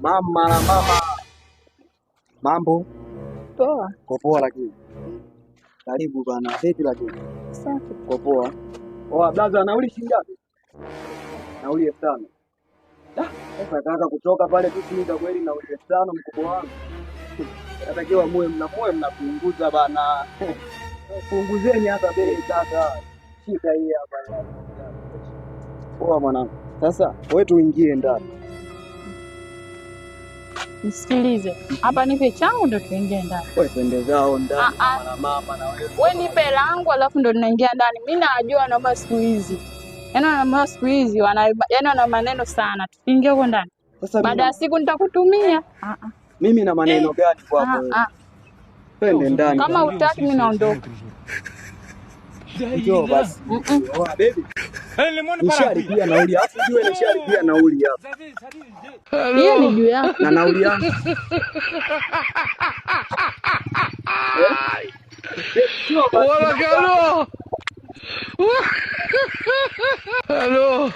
Mama, mambo poa? Poa lakini karibu bana. Vipi lakini? Safi. Poa. Oa blaza, nauli shilingi ngapi? Nauli 5,000. Sasa kaka, kutoka pale Tusimika kweli nauli 5,000 mkubwa wangu. Natakiwa muwe mnapunguza bana. Punguzeni hata bei kaka. Shika hii hapa. Poa mwanangu. Sasa wewe tuingie ndani. Nisikilize. Hapa nipe changu ndo tuingie ndani. Wewe twende zao ndani na mama na wewe. Wewe nipe langu alafu ndo tunaingia ndani. Mimi najua naomba siku hizi. Yaani naomba siku hizi wana maneno sana. Tuingie huko ndani. Sasa baada ya siku nitakutumia. Mimi na maneno gani kwako wewe? Twende ndani. Kama hutaki mimi naondoka. Njoo basi. Oa baby. Nisharipia nauli, afu jue nisharipia nauli hapa. Hiyo ni juu yako. Na nauli yangu. Wala kalo. Hello.